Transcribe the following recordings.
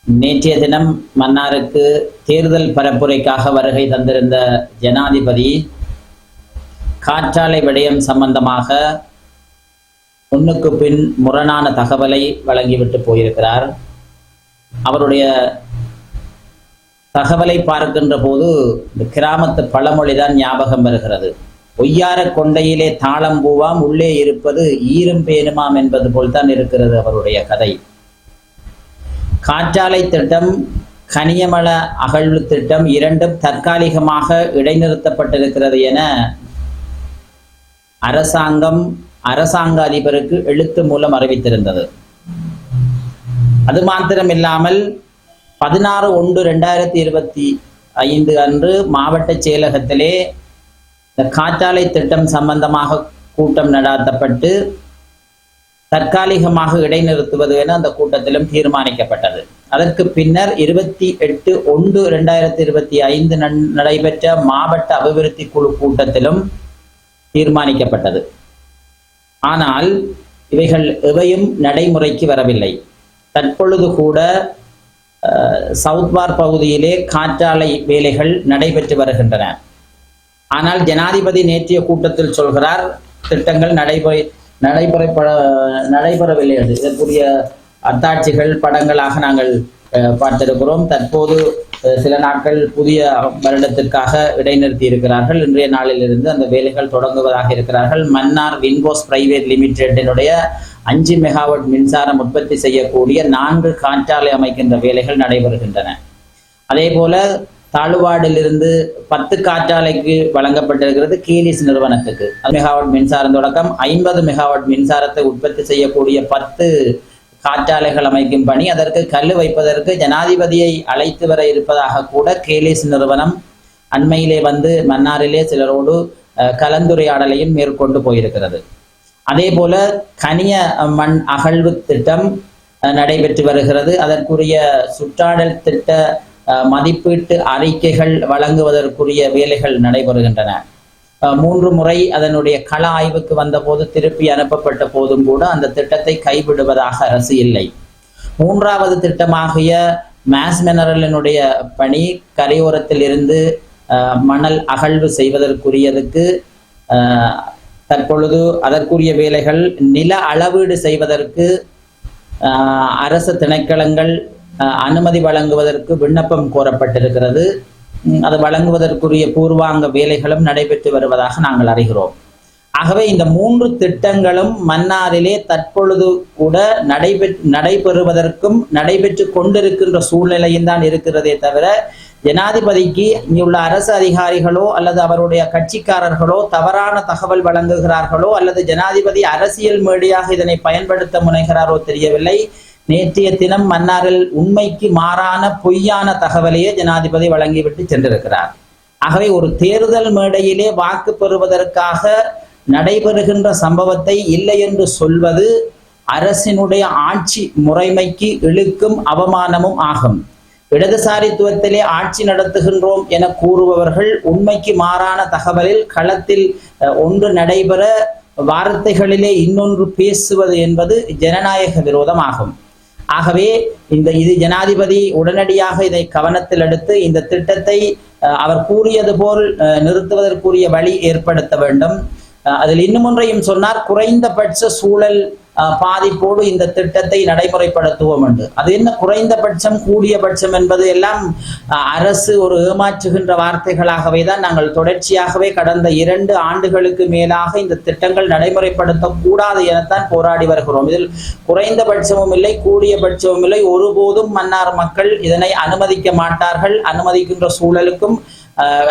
நேற்றைய தினம் மன்னாருக்கு தேர்தல் பரப்புரைக்காக வருகை தந்திருந்த ஜனாதிபதி காற்றாலை விடயம் சம்பந்தமாக முன்னுக்கு பின் முரணான தகவலை வழங்கிவிட்டு போயிருக்கிறார். அவருடைய தகவலை பார்க்கின்ற போது இந்த கிராமத்து பழமொழிதான் ஞாபகம் வருகிறது. ஒய்யார கொண்டையிலே தாளம் பூவாம் உள்ளே இருப்பது ஈரும் பேணுமாம் என்பது போல்தான் இருக்கிறது அவருடைய கதை. காற்றாலை திட்டம், கனியமல அகழ்வு திட்டம் இரண்டும் தற்காலிகமாக இடைநிறுத்தப்பட்டிருக்கிறது என அரசாங்க அதிபருக்கு எழுத்து மூலம் அறிவித்திருந்தது. அது மாத்திரமில்லாமல் 16/1/2025 அன்று மாவட்ட செயலகத்திலே இந்த காற்றாலை திட்டம் சம்பந்தமாக கூட்டம் நடாத்தப்பட்டு தற்காலிகமாக இடைநிறுத்துவது என அந்த கூட்டத்திலும் தீர்மானிக்கப்பட்டது. அதற்கு பின்னர் 28/1/2025 நடைபெற்ற மாவட்ட அபிவிருத்தி குழு கூட்டத்திலும் தீர்மானிக்கப்பட்டது. ஆனால் இவைகள் எவையும் நடைமுறைக்கு வரவில்லை. தற்பொழுது கூட சவுத்வார் பகுதியிலே காற்றாலை வேலைகள் நடைபெற்று வருகின்றன. ஆனால் ஜனாதிபதி நேற்றைய கூட்டத்தில் சொல்கிறார், திட்டங்கள் நடைபெறவில்லை என்று. இதற்குரிய அத்தாட்சிகள் படங்களாக நாங்கள் பார்த்திருக்கிறோம். தற்போது சில நாட்கள் புதிய வருடத்திற்காக இடைநிறுத்தி இருக்கிறார்கள். இன்றைய நாளிலிருந்து அந்த வேலைகள் தொடங்குவதாக இருக்கிறார்கள். மன்னார் வின்போஸ் பிரைவேட் லிமிடெடினுடைய 5 மெகாவாட் மின்சாரம் உற்பத்தி செய்யக்கூடிய 4 காற்றாலை அமைக்கின்ற வேலைகள் நடைபெறுகின்றன. அதே போல தாழ்வாடிலிருந்து 10 காற்றாலைக்கு வழங்கப்பட்டிருக்கிறது கேலிஸ் நிறுவனத்துக்கு. மெகாவாட் மின்சாரம் தொடக்கம் 50 மெகாவாட் மின்சாரத்தை உற்பத்தி செய்யக்கூடிய 10 காற்றாலைகள் அமைக்கும் பணி, அதற்கு கல் வைப்பதற்கு ஜனாதிபதியை அழைத்து வர இருப்பதாக கூட கேலிஸ் நிறுவனம் அண்மையிலே வந்து மன்னாரிலே சிலரோடு கலந்துரையாடலையும் மேற்கொண்டு போயிருக்கிறது. அதே போல கனிய மண் அகழ்வு திட்டம் நடைபெற்று வருகிறது. அதற்குரிய சுற்றாடல் திட்ட மதிப்பீட்டு அறிக்கைகள் வழங்குவதற்குரிய வேலைகள் நடைபெறுகின்றன. 3 முறை அதனுடைய கள ஆய்வுக்கு வந்த போது திருப்பி அனுப்பப்பட்ட போதும் கூட அந்த திட்டத்தை கைவிடுவதாக அரசு இல்லை. 3வது திட்டமாகிய மாஸ் மினரலினுடைய பணி கரையோரத்தில் இருந்து மணல் அகழ்வு செய்வதற்குரியதுக்கு தற்பொழுது அதற்குரிய வேலைகள் நில அளவீடு செய்வதற்கு அரசு திணைக்களங்கள் அனுமதி வழங்குவதற்கு விண்ணப்பம் கோரப்பட்டிருக்கிறது. அது வழங்குவதற்குரிய பூர்வாங்க வேலைகளும் நடைபெற்று வருவதாக நாங்கள் அறிகிறோம். ஆகவே இந்த 3 திட்டங்களும் மன்னாரிலே தற்பொழுது கூட நடைபெறுவதற்கும் நடைபெற்று கொண்டிருக்கின்ற சூழ்நிலையும் தான் இருக்கிறதே தவிர, ஜனாதிபதிக்கு இங்குள்ள அரசு அதிகாரிகளோ அல்லது அவருடைய கட்சிக்காரர்களோ தவறான தகவல் வழங்குகிறார்களோ அல்லது ஜனாதிபதி அரசியல் மேடையாக இதனை பயன்படுத்த முனைகிறாரோ தெரியவில்லை. நேற்றைய தினம் மன்னாரில் உண்மைக்கு மாறான பொய்யான தகவலையே ஜனாதிபதி வழங்கிவிட்டு சென்றிருக்கிறார். ஆகவே ஒரு தேர்தல் மேடையிலே வாக்கு பெறுவதற்காக நடைபெறுகின்ற சம்பவத்தை இல்லை என்று சொல்வது அரசினுடைய ஆட்சி முறைமைக்கு இழுக்கும் அவமானமும் ஆகும். இடதுசாரித்துவத்திலே ஆட்சி நடத்துகின்றோம் என கூறுபவர்கள் உண்மைக்கு மாறான தகவலில் களத்தில் ஒன்று நடைபெற வார்த்தைகளிலே இன்னொன்று பேசுவது என்பது ஜனநாயக விரோதமாகும். ஆகவே இது ஜனாதிபதி உடனடியாக இதை கவனத்தில் எடுத்து இந்த திட்டத்தை அவர் கூறியது போல் நிறுத்துவதற்குரிய வழி ஏற்படுத்த வேண்டும். அதில் இன்னும் ஒன்றையும் சொன்னார், குறைந்தபட்ச சூழல் பாதிப்போடு இந்த திட்டத்தை நடைமுறைப்படுத்துவோம் என்று. அது என்ன குறைந்தபட்சம் கூடியபட்சம் என்பது எல்லாம் அரசு ஒரு ஏமாற்றுகின்ற வார்த்தைகளாகவே தான் நாங்கள் தொடர்ச்சியாகவே கடந்த 2 ஆண்டுகளுக்கு மேலாக இந்த திட்டங்கள் நடைமுறைப்படுத்தக்கூடாது எனத்தான் போராடி வருகிறோம். இதில் குறைந்தபட்சமும் இல்லை, கூடியபட்சமும் இல்லை. ஒருபோதும் மன்னார் மக்கள் இதனை அனுமதிக்க மாட்டார்கள். அனுமதிக்கின்ற சூழலுக்கும்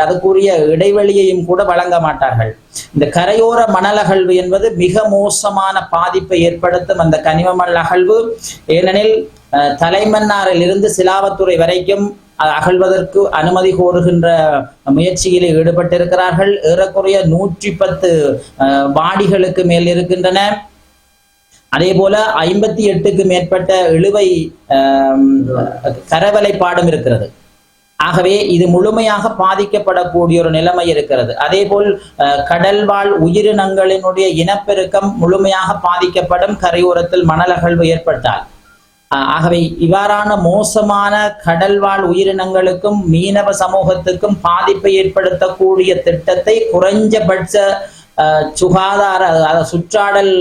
அதுக்குரிய இடைவெளியையும் கூட வழங்க மாட்டார்கள். இந்த கரையோர மணல் அகழ்வு என்பது மிக மோசமான பாதிப்பை ஏற்படுத்தும் அந்த கனிம மணல் அகழ்வு. ஏனெனில் தலைமன்னாரில் இருந்து சிலாவத்துறை வரைக்கும் அகழ்வதற்கு அனுமதி கோருகின்ற முயற்சியில் ஈடுபட்டிருக்கிறார்கள். ஏறக்குறைய 110 வாடிகளுக்கு மேல் இருக்கின்றன. அதே போல 58க்கு மேற்பட்ட இழுவை கரவலைப்பாடும் இருக்கிறது. ஆகவே இது முழுமையாக பாதிக்கப்படக்கூடிய ஒரு நிலைமை இருக்கிறது. அதே போல் கடல்வாழ் உயிரினங்களினுடைய இனப்பெருக்கம் முழுமையாக பாதிக்கப்படும் கரையோரத்தில் மணல் அகழ்வு ஏற்பட்டால். ஆகவே இவ்வாறான மோசமான கடல்வாழ் உயிரினங்களுக்கும் மீனவ சமூகத்துக்கும் பாதிப்பை ஏற்படுத்தக்கூடிய திட்டத்தை குறைஞ்சபட்ச சுகாதார சுற்றாடல்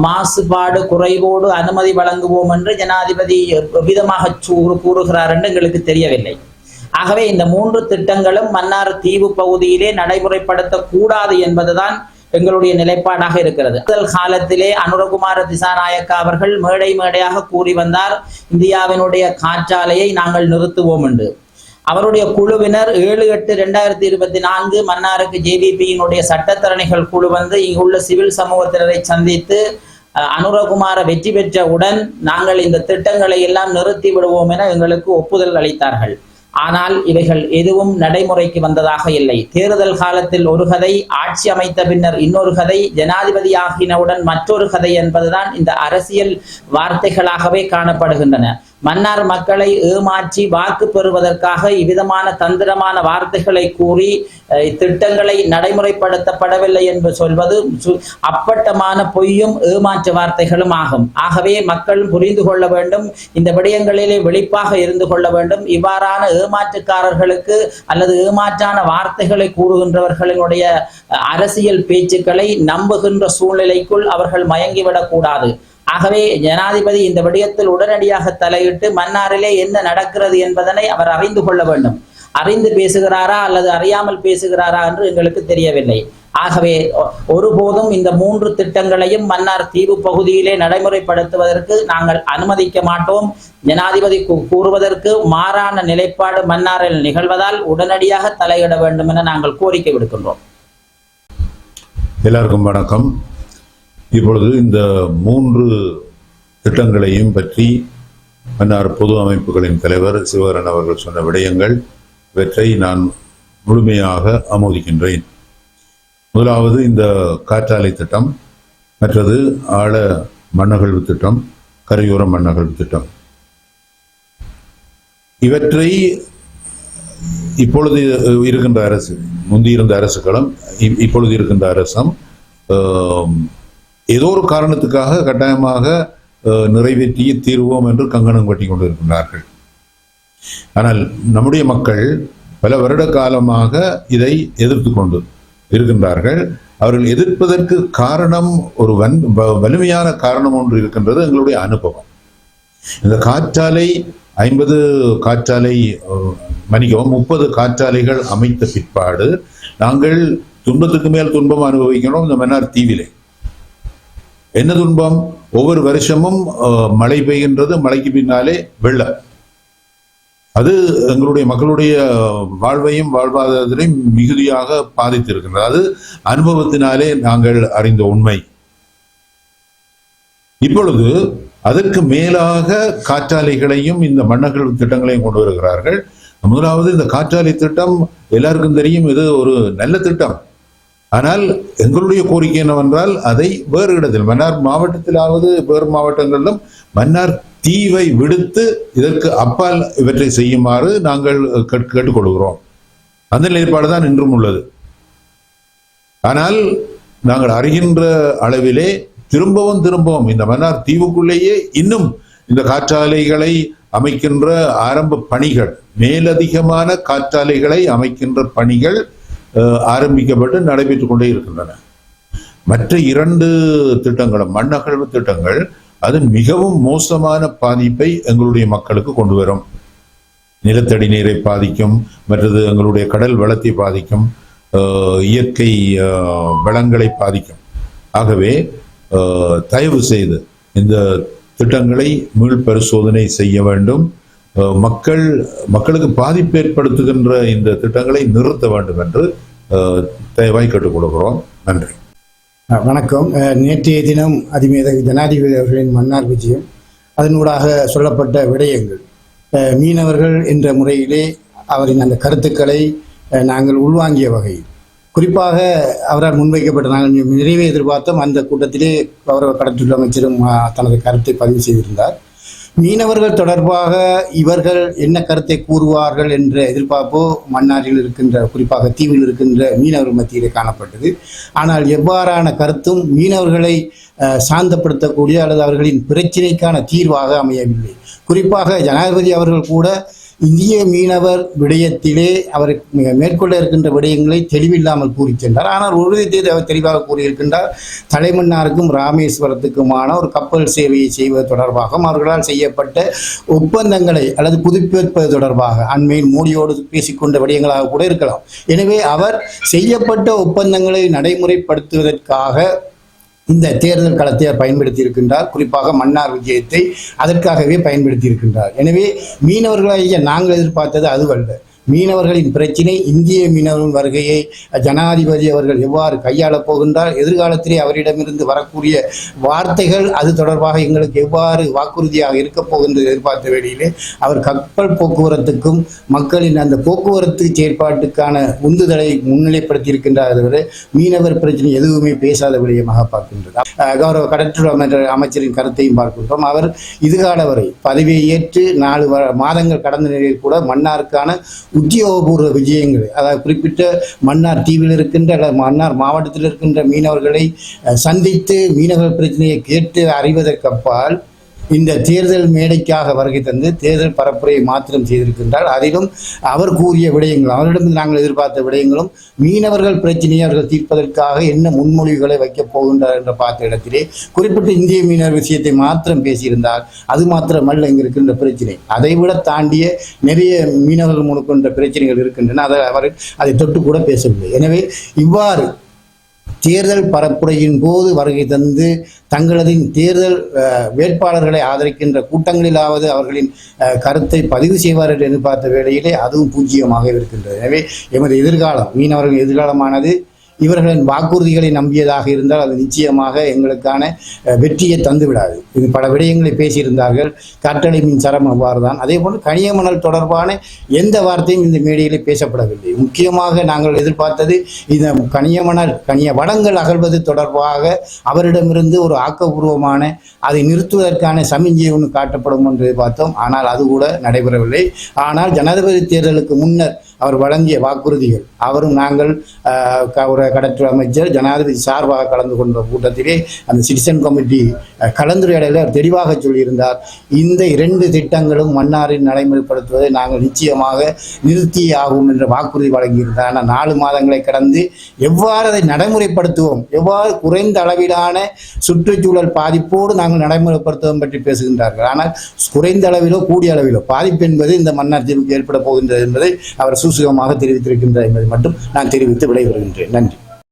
மாசுபாடு குறைவோடு அனுமதி வழங்குவோம் என்று ஜனாதிபதி விதமாக கூறுகிறார் என்று எங்களுக்கு தெரியவில்லை. ஆகவே இந்த 3 திட்டங்களும் மன்னார் தீவு பகுதியிலே நடைமுறைப்படுத்தக்கூடாது என்பதுதான் எங்களுடைய நிலைப்பாடாக இருக்கிறது. முதல் காலத்திலே அனுரகுமார திசாநாயக்கா அவர்கள் மேடையாக கூறி வந்தார், இந்தியாவினுடைய காற்றாலையை நாங்கள் நிறுத்துவோம் என்று. அவருடைய குழுவினர் 7/8/2024 மன்னாருக்கு ஜேவிபியினுடைய சட்டத்தரணிகள் குழு வந்து இங்குள்ள சிவில் சமூகத்தினரை சந்தித்து அனுரகுமார வெற்றி பெற்றவுடன் நாங்கள் இந்த திட்டங்களை எல்லாம் நிறுத்தி விடுவோம் என எங்களுக்கு ஒப்புதல் அளித்தார்கள். ஆனால் இவைகள் எதுவும் நடைமுறைக்கு வந்ததாக இல்லை. தேர்தல் காலத்தில் ஒரு கதை, ஆட்சி அமைத்த பின்னர் இன்னொரு கதை, ஜனாதிபதி ஆகினவுடன் மற்றொரு கதை என்பதுதான் இந்த அரசியல் வார்த்தைகளாகவே காணப்படுகின்றன. மன்னார் மக்களை ஏமாற்றி வாக்கு பெறுவதற்காக இவ்விதமான தந்திரமான வார்த்தைகளை கூறி திட்டங்களை நடைமுறைப்படுத்தப்படவில்லை என்று சொல்வது அப்பட்டமான பொய்யும் ஏமாற்று வார்த்தைகளும் ஆகும். ஆகவே மக்கள் புரிந்து கொள்ள வேண்டும், இந்த விடயங்களிலே விழிப்பாக இருந்து கொள்ள வேண்டும். இவ்வாறான ஏமாற்றுக்காரர்களுக்கு அல்லது ஏமாற்றான வார்த்தைகளை கூறுகின்றவர்களினுடைய அரசியல் பேச்சுக்களை நம்புகின்ற சூழ்நிலைக்குள் அவர்கள் மயங்கிவிடக் கூடாது. ஆகவே ஜனாதிபதி இந்த விடயத்தில் உடனடியாக தலையிட்டு மன்னாரிலே என்ன நடக்கிறது என்பதனை அவர் அறிந்து கொள்ள வேண்டும். அறிந்து பேசுகிறாரா அல்லது அறியாமல் பேசுகிறாரா என்று எங்களுக்கு தெரியவில்லை. ஆகவே ஒருபோதும் இந்த 3 திட்டங்களையும் மன்னார் தீவு பகுதியிலே நடைமுறைப்படுத்துவதற்கு நாங்கள் அனுமதிக்க மாட்டோம். ஜனாதிபதி கூறுவதற்கு மாறான நிலைப்பாடு மன்னாரில் நிகழ்வதால் உடனடியாக தலையிட வேண்டும் என நாங்கள் கோரிக்கை விடுக்கின்றோம். எல்லாருக்கும் வணக்கம். இப்பொழுது இந்த 3 திட்டங்களையும் பற்றி மன்னார் பொது அமைப்புகளின் தலைவர் சிவகரன் அவர்கள் சொன்ன விடயங்கள் இவற்றை நான் முழுமையாக ஆமோதிக்கின்றேன். முதலாவது இந்த காற்றாலை திட்டம், மற்றது ஆழ மண்ணகழ்வு திட்டம், கரையோர மண்ணகழ்வு திட்டம். இவற்றை இப்பொழுது இருக்கின்ற அரசு, முந்தியிருந்த அரசுகளும் இப்பொழுது இருக்கின்ற அரசும் ஏதோ ஒரு காரணத்துக்காக கட்டாயமாக நிறைவேற்றிய தீர்வோம் என்று கங்கணம் கட்டி கொண்டிருக்கின்றார்கள். ஆனால் நம்முடைய மக்கள் பல வருட காலமாக இதை எதிர்த்து கொண்டு இருக்கின்றார்கள். அவர்கள் எதிர்ப்பதற்கு காரணம் ஒரு வலிமையான காரணம் ஒன்று இருக்கின்றது, எங்களுடைய அனுபவம். இந்த காற்றாலை 50 காற்றாலை 30 காற்றாலைகள் அமைத்த பிற்பாடு நாங்கள் துன்பத்துக்கு மேல் துன்பம் அனுபவிக்கிறோம். இந்த மன்னார் தீவிலே என்ன துன்பம்? ஒவ்வொரு வருஷமும் மழை பெய்கின்றது, மழைக்கு பின்னாலே வெள்ளம். அது எங்களுடைய மக்களுடைய வாழ்வையும் வாழ்வாதாரத்தையும் மிகுதியாக பாதித்திருக்கின்றது. அது அனுபவத்தினாலே நாங்கள் அறிந்த உண்மை. இப்பொழுது அதற்கு மேலாக காற்றாலைகளையும் இந்த மண்ணகழ்வு திட்டங்களையும் கொண்டு வருகிறார்கள். முதலாவது இந்த காற்றாலை திட்டம் எல்லாருக்கும் தெரியும், இது ஒரு நல்ல திட்டம். ஆனால் எங்களுடைய கோரிக்கை என்னவென்றால் அதை வேறு இடத்தில், மன்னார் மாவட்டத்திலாவது வேறு மாவட்டங்களிலும் மன்னார் தீவை விடுத்து இதற்கு அப்பால் இவற்றை செய்யுமாறு நாங்கள் கேட்டுக்கொள்கிறோம். அந்த நிலைப்பாடு தான் இன்றும் உள்ளது. ஆனால் நாங்கள் அறிகின்ற அளவிலே திரும்பவும் இந்த மன்னார் தீவுக்குள்ளேயே இன்னும் இந்த காற்றாலைகளை அமைக்கின்ற ஆரம்ப பணிகள், மேலதிகமான காற்றாலைகளை அமைக்கின்ற பணிகள் ஆரம்பிக்கப்பட்டு நடைபெற்றுக் கொண்டே இருக்கின்றன. மற்ற 2 திட்டங்களும் மண்ணகழ்வு திட்டங்கள் அது மிகவும் மோசமான பாதிப்பை எங்களுடைய மக்களுக்கு கொண்டு வரும். நிலத்தடி நீரை பாதிக்கும், மற்றது எங்களுடைய கடல் வளத்தை பாதிக்கும், இயற்கை வளங்களை பாதிக்கும். ஆகவே தயவு செய்து இந்த திட்டங்களை மீள் பரிசோதனை செய்ய வேண்டும். மக்களுக்கு பாதிப்பு ஏற்படுத்துகின்ற இந்த திட்டங்களை நிறுத்த வேண்டும் என்று தயவாய் கேட்டுக்கொள்கிறோம். நன்றி. வணக்கம். நேற்றைய தினம் அதிமேதகு ஜனாதிபதி அவர்களின் மன்னார் விஜயம், அதனூடாக சொல்லப்பட்ட விடயங்கள், மீனவர்கள் என்ற முறையிலே அவரின் அந்த கருத்துக்களை நாங்கள் உள்வாங்கிய வகையில், குறிப்பாக அவரால் முன்வைக்கப்பட்ட நாங்கள் நிறைவே எதிர்பார்த்தோம். அந்த கூட்டத்திலே கௌரவ கடற்றொழில் அமைச்சரும் தனது கருத்தை பதிவு செய்திருந்தார். மீனவர்கள் தொடர்பாக இவர்கள் என்ன கருத்தை கூறுவார்கள் என்ற எதிர்பார்ப்போ மன்னாரில் இருக்கின்ற, குறிப்பாக தீவில் இருக்கின்ற மீனவர்கள் மத்தியிலே காணப்பட்டது. ஆனால் எவ்வாறான கருத்தும் மீனவர்களை சாந்தப்படுத்தக்கூடிய அல்லது அவர்களின் பிரச்சினைக்கான தீர்வாக அமையவில்லை. குறிப்பாக ஜனாதிபதி அவர்கள் கூட இந்திய மீனவர் விடயத்திலே அவர் மேற்கொள்ள இருக்கின்ற விடயங்களை தெளிவில்லாமல் கூறி சென்றார். ஆனால் ஒரு விதத்தை அவர் தெளிவாக கூறியிருக்கின்றார். தலைமன்னாருக்கும் ராமேஸ்வரத்துக்குமான ஒரு கப்பல் சேவையை செய்வது தொடர்பாக அவர்களால் செய்யப்பட்ட ஒப்பந்தங்களை அல்லது புதுப்பிப்பது தொடர்பாக அண்மையில் மோடியோடு பேசிக்கொண்ட விடயங்களாக கூட இருக்கலாம். எனவே அவர் செய்யப்பட்ட ஒப்பந்தங்களை நடைமுறைப்படுத்துவதற்காக இந்த தேர்தல் களத்தை பயன்படுத்தி இருக்கின்றார். குறிப்பாக மன்னார் விஜயத்தை அதற்காகவே பயன்படுத்தி இருக்கின்றார். எனவே மீனவர்களாகிய நாங்கள் எதிர்பார்த்தது அதுவல்ல. மீனவர்களின் பிரச்சினை, இந்திய மீனவர்கள் வருகையை ஜனாதிபதி அவர்கள் எவ்வாறு கையாளப் போகின்றார், எதிர்காலத்திலே அவரிடமிருந்து வரக்கூடிய வார்த்தைகள் அது தொடர்பாக எங்களுக்கு எவ்வாறு வாக்குறுதியாக இருக்கப் போகின்றது எதிர்பார்த்த வேளையிலே அவர் கப்பல் போக்குவரத்துக்கும் மக்களின் அந்த போக்குவரத்து செயற்பாட்டுக்கான உந்துதலை முன்னிலைப்படுத்தி இருக்கின்றார். தவிர மீனவர் பிரச்சனை எதுவுமே பேசாத விடயமாக பார்க்கின்றது. கௌரவ கடற்றொழில் அமைச்சரின் கருத்தையும் பார்க்கின்றோம். அவர் இதுகால வரை பதவியை ஏற்று 4 மாதங்கள் கடந்த நிலையில் கூட மன்னாருக்கான உத்தியோகபூர்வ விஜயங்கள், அதாவது குறிப்பிட்ட மன்னார் தீவில் இருக்கின்ற அல்லது மன்னார் மாவட்டத்தில் இருக்கின்ற மீனவர்களை சந்தித்து மீனவர் பிரச்சனையை கேட்டு அறிவதற்கு அப்பால் இந்த தேர்தல் மேடைக்காக வருகை தந்து தேர்தல் பரப்புரையை மாத்திரம் செய்திருக்கின்றார். அதிலும் அவர் கூறிய விடயங்கள், அவரிடம் நாங்கள் எதிர்பார்த்த விடயங்களும் மீனவர்கள் பிரச்சனையை அவர்கள் தீர்ப்பதற்காக என்ன முன்மொழிவுகளை வைக்கப் போகின்றார் என்ற பார்த்த இடத்திலே குறிப்பிட்ட இந்திய மீனவர் விஷயத்தை மாத்திரம் பேசியிருந்தார். அது மாத்திரமல்ல இங்கு இருக்கின்ற பிரச்சனை, அதைவிட தாண்டிய நிறைய மீனவர்கள் முன்கொண்ட பிரச்சனைகள் இருக்கின்றன. அவர் அதை தொட்டு கூட பேசவில்லை. எனவே இவ்வாறு தேர்தல் பரப்புரையின் போது வருகை தந்து தங்களது தேர்தல் வேட்பாளர்களை ஆதரிக்கின்ற கூட்டங்களிலாவது அவர்களின் கருத்தை பதிவு செய்வார் என்று எதிர்பார்த்த வேளையிலே அதுவும் பூஜ்ஜியமாக இருக்கின்றது. எனவே எமது எதிர்காலம், மீனவர்கள் எதிர்காலமானது இவர்களின் வாக்குறுதிகளை நம்பியதாக இருந்தால் அது நிச்சயமாக எங்களுக்கான வெற்றியை தந்துவிடாது. இது பல விடயங்களை பேசியிருந்தார்கள். காற்றலை மின்சாரம் அவ்வாறு தான். அதே போன்று கனியமணல் தொடர்பான எந்த வார்த்தையும் இந்த மேடையில் பேசப்படவில்லை. முக்கியமாக நாங்கள் எதிர்பார்த்தது இந்த கனிய வளங்கள் அகழ்வது தொடர்பாக அவரிடமிருந்து ஒரு ஆக்கப்பூர்வமான அதை நிறுத்துவதற்கான சமிஞ்சை ஒன்று காட்டப்படும் என்று பார்த்தோம். ஆனால் அது கூட நடைபெறவில்லை. ஆனால் ஜனாதிபதி தேர்தலுக்கு முன்னர் அவர் வழங்கிய வாக்குறுதிகள், அவரும் நாங்கள் ஒரு கடற்கரை அமைச்சர் ஜனாதிபதி சார்பாக கலந்து கொண்ட கூட்டத்திலே அந்த சிட்டிசன் கமிட்டி கலந்துரையாடலில் அவர் தெளிவாக சொல்லியிருந்தார். இந்த 2 திட்டங்களும் மன்னாரில் நடைமுறைப்படுத்துவதை நாங்கள் நிச்சயமாக நிறுத்தியே ஆகும் என்ற வாக்குறுதி வழங்கியிருந்தார். ஆனால் 4 மாதங்களை கடந்து எவ்வாறு அதை நடைமுறைப்படுத்துவோம், எவ்வாறு குறைந்த அளவிலான சுற்றுச்சூழல் பாதிப்போடு நாங்கள் நடைமுறைப்படுத்துவோம் பற்றி பேசுகின்றார்கள். ஆனால் குறைந்த அளவிலோ கூடிய அளவிலோ பாதிப்பு என்பது இந்த மன்னார் தீவுக்கு ஏற்பட போகின்றது என்பதை அவர் சூசகமாக தெரிவித்திருக்கின்றார் என்பதை மட்டும் நான் தெரிவித்து விடைபெறுகின்றேன். நன்றி.